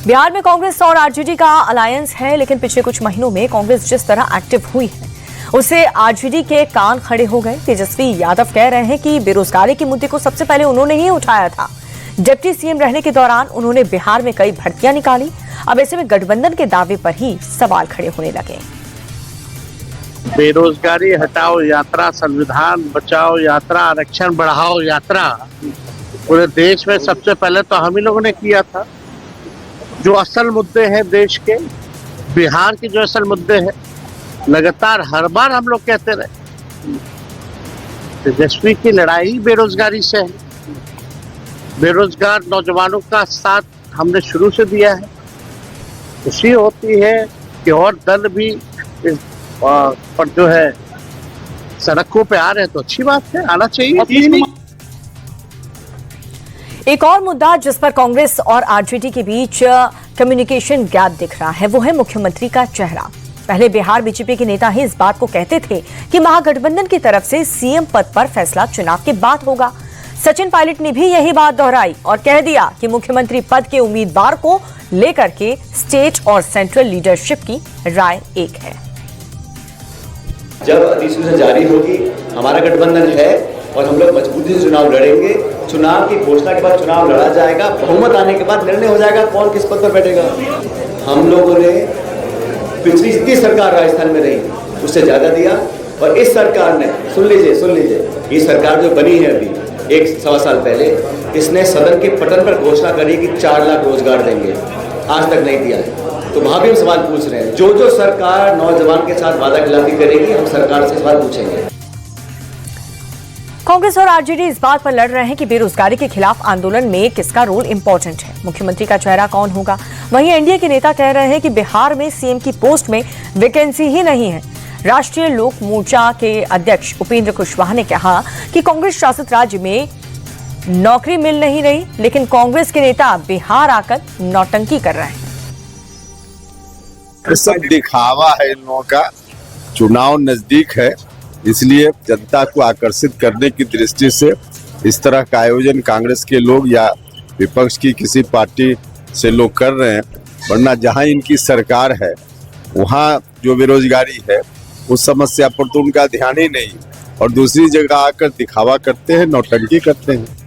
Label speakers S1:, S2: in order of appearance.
S1: बिहार में कांग्रेस और आरजेडी का अलायंस है, लेकिन पिछले कुछ महीनों में कांग्रेस जिस तरह एक्टिव हुई है उससे आरजेडी के कान खड़े हो गए। तेजस्वी यादव कह रहे हैं कि बेरोजगारी के मुद्दे को सबसे पहले उन्होंने ही उठाया था। डिप्टी सीएम रहने के दौरान उन्होंने बिहार में कई भर्तियां निकाली। अब ऐसे में गठबंधन के दावे पर ही सवाल खड़े होने लगे।
S2: बेरोजगारी हटाओ यात्रा, संविधान बचाओ यात्रा, आरक्षण बढ़ाओ यात्रा पूरे देश में सबसे पहले तो हम ही लोगों ने किया था। जो असल मुद्दे हैं देश के, बिहार के जो असल मुद्दे हैं, लगातार हर बार हम लोग कहते रहे। तेजस्वी की लड़ाई बेरोजगारी से है। बेरोजगार नौजवानों का साथ हमने शुरू से दिया है। खुशी होती है कि और दल भी इस पर जो है सड़कों पे आ रहे हैं, तो अच्छी बात है, आना चाहिए।
S1: एक और मुद्दा जिस पर कांग्रेस और आरजेडी के बीच कम्युनिकेशन गैप दिख रहा है वो है मुख्यमंत्री का चेहरा। पहले बिहार बीजेपी के नेता ही इस बात को कहते थे कि महागठबंधन की तरफ से सीएम पद पर फैसला चुनाव के बाद होगा। सचिन पायलट ने भी यही बात दोहराई और कह दिया कि मुख्यमंत्री पद के उम्मीदवार को लेकर के स्टेट और सेंट्रल लीडरशिप की राय एक है।
S3: जब अधिसूचना जारी होगी, हमारा गठबंधन है और हम लोग मजबूती से चुनाव लड़ेंगे। चुनाव की घोषणा के बाद चुनाव लड़ा जाएगा, बहुमत आने के बाद निर्णय हो जाएगा कौन किस पद पर बैठेगा। हम लोगों ने पिछली जितनी सरकार राजस्थान में रही उससे ज्यादा दिया और इस सरकार ने, सुन लीजिए, ये सरकार जो बनी है अभी 1-1.25 साल पहले, इसने सदन के पटल पर घोषणा करी कि 4 लाख रोजगार देंगे, आज तक नहीं दिया है। तो वहां भी हम सवाल पूछ रहे हैं। जो सरकार नौजवान के साथ वादा खिलाफी करेगी, हम सरकार से सवाल पूछेंगे।
S1: कांग्रेस और आरजेडी इस बात पर लड़ रहे हैं कि बेरोजगारी के खिलाफ आंदोलन में किसका रोल इंपॉर्टेंट है, मुख्यमंत्री का चेहरा कौन होगा। वहीं एनडीए के नेता कह रहे हैं कि बिहार में सीएम की पोस्ट में वैकेंसी ही नहीं है। राष्ट्रीय लोक मोर्चा के अध्यक्ष उपेंद्र कुशवाहा ने कहा कि कांग्रेस शासित राज्य में नौकरी मिल नहीं रही, लेकिन कांग्रेस के नेता बिहार आकर नौटंकी कर रहे हैं।
S4: सब दिखावा है इन लोगों का। चुनाव नजदीक है, इसलिए जनता को आकर्षित करने की दृष्टि से इस तरह का आयोजन कांग्रेस के लोग या विपक्ष की किसी पार्टी से लोग कर रहे हैं। वरना जहां इनकी सरकार है वहां जो बेरोजगारी है उस समस्या पर तो उनका ध्यान ही नहीं, और दूसरी जगह आकर दिखावा करते हैं, नौटंकी करते हैं।